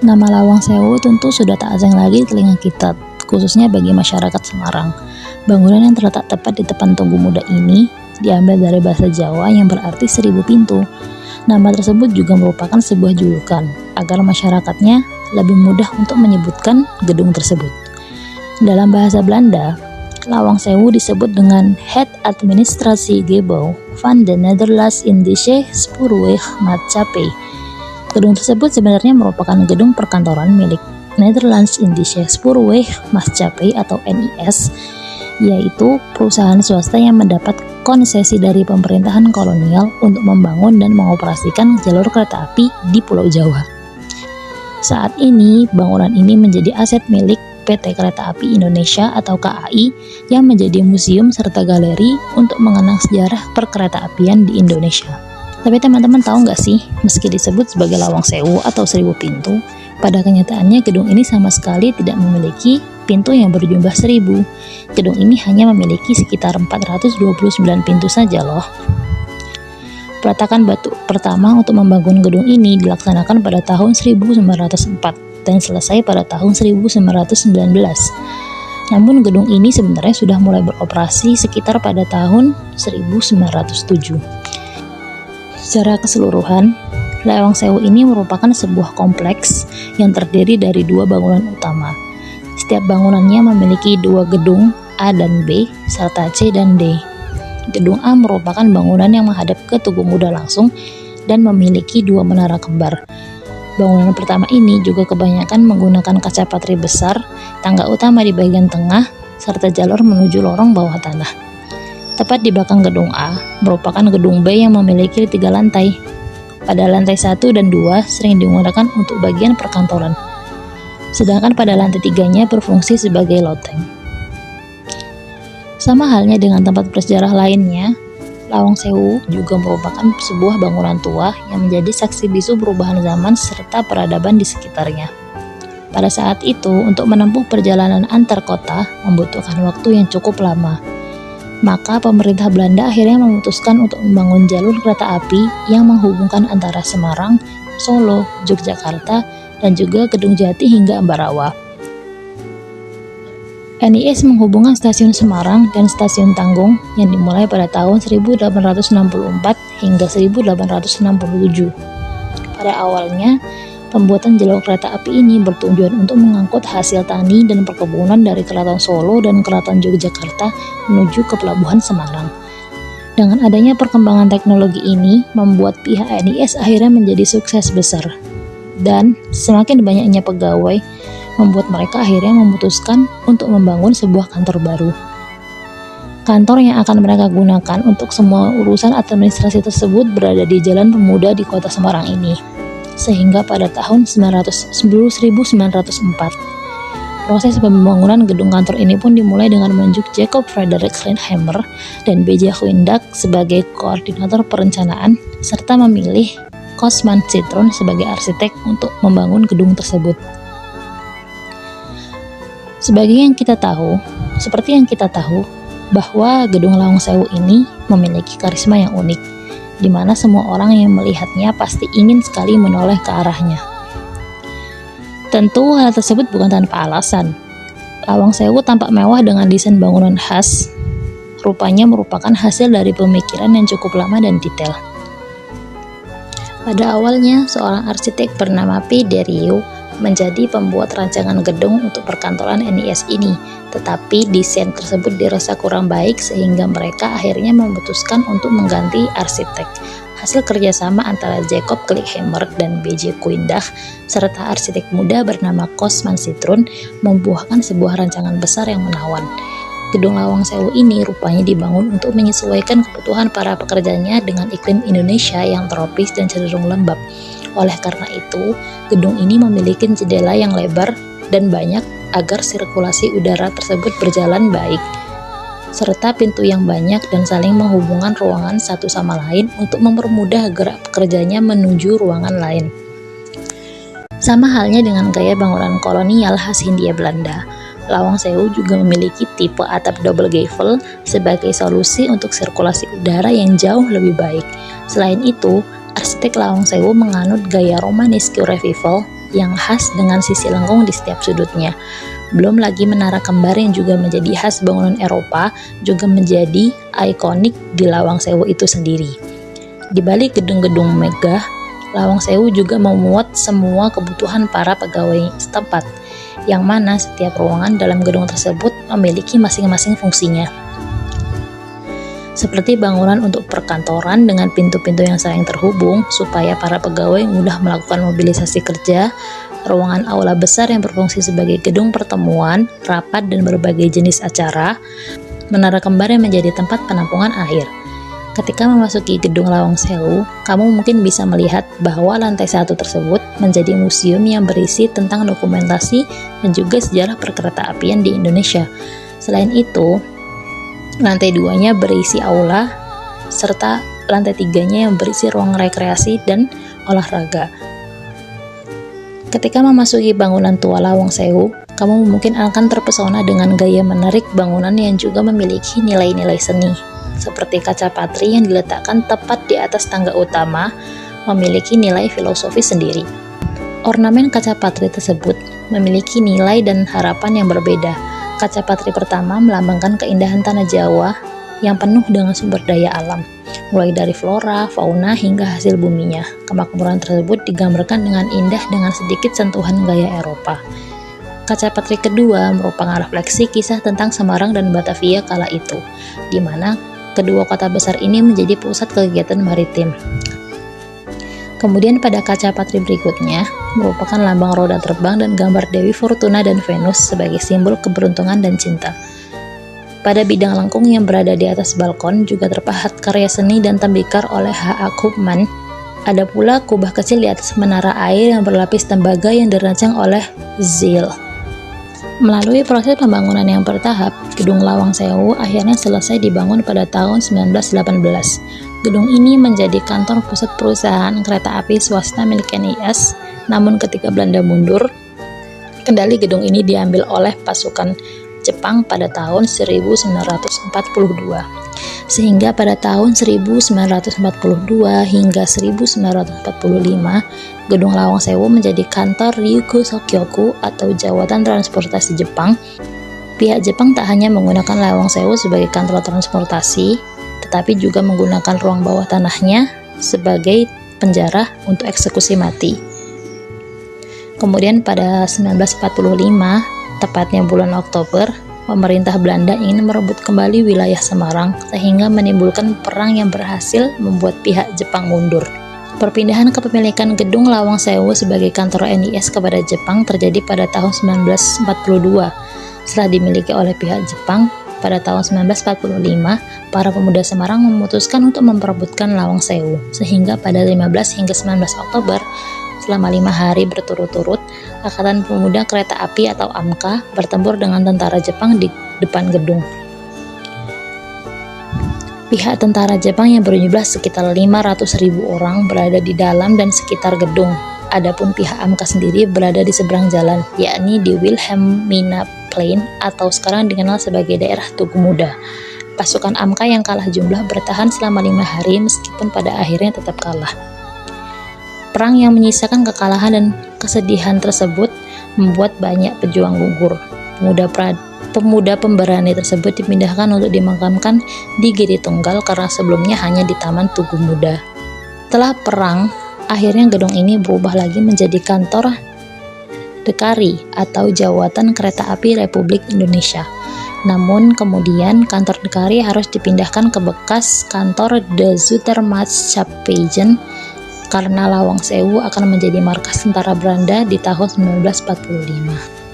Nama Lawang Sewu tentu sudah tak asing lagi di telinga kita, khususnya bagi masyarakat Semarang. Bangunan yang terletak tepat di depan Tugu Muda ini diambil dari bahasa Jawa yang berarti 1000 pintu. Nama tersebut juga merupakan sebuah julukan agar masyarakatnya lebih mudah untuk menyebutkan gedung tersebut. Dalam bahasa Belanda, Lawang Sewu disebut dengan Het Administratie Gebouw van de Nederlands-Indische Spoorwegmaatschappij. Gedung tersebut sebenarnya merupakan gedung perkantoran milik Nederlands-Indische Spoorwegmaatschappij atau NIS, yaitu perusahaan swasta yang mendapat konsesi dari pemerintahan kolonial untuk membangun dan mengoperasikan jalur kereta api di Pulau Jawa. Saat ini, bangunan ini menjadi aset milik PT Kereta Api Indonesia atau KAI yang menjadi museum serta galeri untuk mengenang sejarah perkereta apian di Indonesia. Tapi teman-teman tahu nggak sih, meski disebut sebagai Lawang Sewu atau 1000 pintu, pada kenyataannya gedung ini sama sekali tidak memiliki pintu yang berjumlah 1000. Gedung ini hanya memiliki sekitar 429 pintu saja loh. Peletakan batu pertama untuk membangun gedung ini dilaksanakan pada tahun 1904 dan selesai pada tahun 1919. Namun gedung ini sebenarnya sudah mulai beroperasi sekitar pada tahun 1907. Secara keseluruhan, Lawang Sewu ini merupakan sebuah kompleks yang terdiri dari 2 bangunan utama. Setiap bangunannya memiliki 2 gedung A dan B serta C dan D. Gedung A merupakan bangunan yang menghadap ke Tugu Muda langsung dan memiliki 2 menara kembar. Bangunan pertama ini juga kebanyakan menggunakan kaca patri besar, tangga utama di bagian tengah, serta jalur menuju lorong bawah tanah. Tepat di belakang gedung A merupakan gedung B yang memiliki 3 lantai. Pada lantai 1 dan 2 sering digunakan untuk bagian perkantoran, sedangkan pada lantai 3-nya berfungsi sebagai loteng. Sama halnya dengan tempat bersejarah lainnya, Lawang Sewu juga merupakan sebuah bangunan tua yang menjadi saksi bisu perubahan zaman serta peradaban di sekitarnya. Pada saat itu, untuk menempuh perjalanan antar kota membutuhkan waktu yang cukup lama. Maka pemerintah Belanda akhirnya memutuskan untuk membangun jalur kereta api yang menghubungkan antara Semarang, Solo, Yogyakarta, dan juga Kedung Jati hingga Ambarawa. NIS menghubungkan stasiun Semarang dan stasiun Tanggung yang dimulai pada tahun 1864 hingga 1867. Pada awalnya, pembuatan jalur kereta api ini bertujuan untuk mengangkut hasil tani dan perkebunan dari Keraton Solo dan Keraton Yogyakarta menuju ke Pelabuhan Semarang. Dengan adanya perkembangan teknologi ini, membuat pihak NIS akhirnya menjadi sukses besar. Dan semakin banyaknya pegawai, membuat mereka akhirnya memutuskan untuk membangun sebuah kantor baru. Kantor yang akan mereka gunakan untuk semua urusan administrasi tersebut berada di Jalan Pemuda di kota Semarang ini. Sehingga pada tahun 1904, proses pembangunan gedung kantor ini pun dimulai dengan menunjuk Jacob Frederik Kleinhammer dan B.J. Quindag sebagai koordinator perencanaan, serta memilih Cosman Citron sebagai arsitek untuk membangun gedung tersebut. Seperti yang kita tahu, bahwa gedung Lawang Sewu ini memiliki karisma yang unik, di mana semua orang yang melihatnya pasti ingin sekali menoleh ke arahnya. Tentu hal tersebut bukan tanpa alasan. Lawang Sewu tampak mewah dengan desain bangunan khas, rupanya merupakan hasil dari pemikiran yang cukup lama dan detail. Pada awalnya, seorang arsitek bernama P. Deriou menjadi pembuat rancangan gedung untuk perkantoran NIS ini, tetapi desain tersebut dirasa kurang baik sehingga mereka akhirnya memutuskan untuk mengganti arsitek. Hasil kerjasama antara Jacob Kleinhammer dan B.J. Quindag serta arsitek muda bernama Cosman Citron membuahkan sebuah rancangan besar yang menawan. Gedung Lawang Sewu ini rupanya dibangun untuk menyesuaikan kebutuhan para pekerjanya dengan iklim Indonesia yang tropis dan cenderung lembab. Oleh karena itu, gedung ini memiliki jendela yang lebar dan banyak agar sirkulasi udara tersebut berjalan baik, serta pintu yang banyak dan saling menghubungkan ruangan satu sama lain untuk mempermudah gerak pekerjanya menuju ruangan lain. Sama halnya dengan gaya bangunan kolonial khas Hindia Belanda, Lawang Sewu juga memiliki tipe atap double gavel sebagai solusi untuk sirkulasi udara yang jauh lebih baik. Selain itu, arsitek Lawang Sewu menganut gaya Romanesque Revival yang khas dengan sisi lengkung di setiap sudutnya. Belum lagi menara kembar yang juga menjadi khas bangunan Eropa, juga menjadi ikonik di Lawang Sewu itu sendiri. Di balik gedung-gedung megah, Lawang Sewu juga memuat semua kebutuhan para pegawai setempat, yang mana setiap ruangan dalam gedung tersebut memiliki masing-masing fungsinya. Seperti bangunan untuk perkantoran dengan pintu-pintu yang saling terhubung supaya para pegawai mudah melakukan mobilisasi kerja, ruangan aula besar yang berfungsi sebagai gedung pertemuan, rapat dan berbagai jenis acara, menara kembar yang menjadi tempat penampungan air. Ketika memasuki gedung Lawang Sewu, kamu mungkin bisa melihat bahwa lantai 1 tersebut menjadi museum yang berisi tentang dokumentasi dan juga sejarah perkereta apian di Indonesia. Selain itu, lantai 2-nya berisi aula, serta lantai 3-nya yang berisi ruang rekreasi dan olahraga. Ketika memasuki bangunan tua Lawang Sewu, kamu mungkin akan terpesona dengan gaya menarik bangunan yang juga memiliki nilai-nilai seni, seperti kaca patri yang diletakkan tepat di atas tangga utama, memiliki nilai filosofis sendiri. Ornamen kaca patri tersebut memiliki nilai dan harapan yang berbeda. Kaca patri pertama melambangkan keindahan tanah Jawa yang penuh dengan sumber daya alam, mulai dari flora, fauna, hingga hasil buminya. Kemakmuran tersebut digambarkan dengan indah dengan sedikit sentuhan gaya Eropa. Kaca patri kedua merupakan refleksi kisah tentang Semarang dan Batavia kala itu, di mana kedua kota besar ini menjadi pusat kegiatan maritim. Kemudian pada kaca patri berikutnya merupakan lambang roda terbang dan gambar Dewi Fortuna dan Venus sebagai simbol keberuntungan dan cinta. Pada bidang lengkung yang berada di atas balkon juga terpahat karya seni dan tembikar oleh H.A. Koopman. Ada pula kubah kecil di atas menara air yang berlapis tembaga yang dirancang oleh Zeil. Melalui proses pembangunan yang bertahap, Gedung Lawang Sewu akhirnya selesai dibangun pada tahun 1918. Gedung ini menjadi kantor pusat perusahaan kereta api swasta milik NIS, namun ketika Belanda mundur, kendali gedung ini diambil oleh pasukan Jepang pada tahun 1942. Sehingga pada tahun 1942 hingga 1945, Gedung Lawang Sewu menjadi kantor Ryuko Sokyoku atau Jawatan Transportasi Jepang. Pihak Jepang tak hanya menggunakan Lawang Sewu sebagai kantor transportasi, tetapi juga menggunakan ruang bawah tanahnya sebagai penjara untuk eksekusi mati. Kemudian pada 1945, tepatnya bulan Oktober, pemerintah Belanda ingin merebut kembali wilayah Semarang sehingga menimbulkan perang yang berhasil membuat pihak Jepang mundur. Perpindahan kepemilikan Gedung Lawang Sewu sebagai kantor NIS kepada Jepang terjadi pada tahun 1942. Setelah dimiliki oleh pihak Jepang, pada tahun 1945, para pemuda Semarang memutuskan untuk memperebutkan Lawang Sewu, sehingga pada 15 hingga 19 Oktober, selama 5 hari berturut-turut, Angkatan Pemuda Kereta Api atau AMKA bertempur dengan tentara Jepang di depan gedung. Pihak tentara Jepang yang berjumlah sekitar 500.000 orang berada di dalam dan sekitar gedung. Adapun pihak AMKA sendiri berada di seberang jalan, yakni di Wilhelmina Plain atau sekarang dikenal sebagai daerah Tugu Muda. Pasukan AMKA yang kalah jumlah bertahan selama 5 hari meskipun pada akhirnya tetap kalah. Perang yang menyisakan kekalahan dan kesedihan tersebut membuat banyak pejuang gugur. Pemuda pemberani tersebut dipindahkan untuk dimakamkan di Giri Tunggal karena sebelumnya hanya di Taman Tugu Muda. Setelah perang, akhirnya gedung ini berubah lagi menjadi kantor Dekari atau Jawatan Kereta Api Republik Indonesia. Namun kemudian kantor Dekari harus dipindahkan ke bekas kantor De Zuidermaatschappijen karena Lawang Sewu akan menjadi markas tentara Belanda di tahun 1945.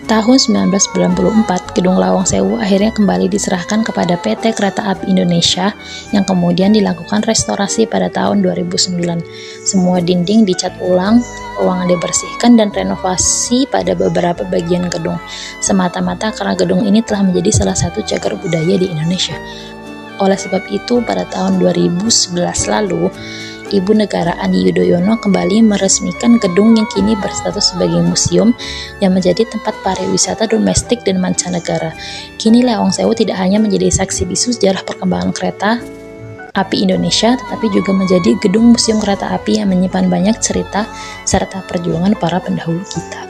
Tahun 1994, Gedung Lawang Sewu akhirnya kembali diserahkan kepada PT Kereta Api Indonesia yang kemudian dilakukan restorasi pada tahun 2009. Semua dinding dicat ulang, ruangan dibersihkan dan renovasi pada beberapa bagian gedung, semata-mata karena gedung ini telah menjadi salah satu cagar budaya di Indonesia. Oleh sebab itu, pada tahun 2011 lalu, Ibu Negara Ani Yudhoyono kembali meresmikan gedung yang kini berstatus sebagai museum yang menjadi tempat pariwisata domestik dan mancanegara. Kini Lawang Sewu tidak hanya menjadi saksi bisu sejarah perkembangan kereta, Api Indonesia, tetapi juga menjadi gedung museum kereta api yang menyimpan banyak cerita serta perjuangan para pendahulu kita.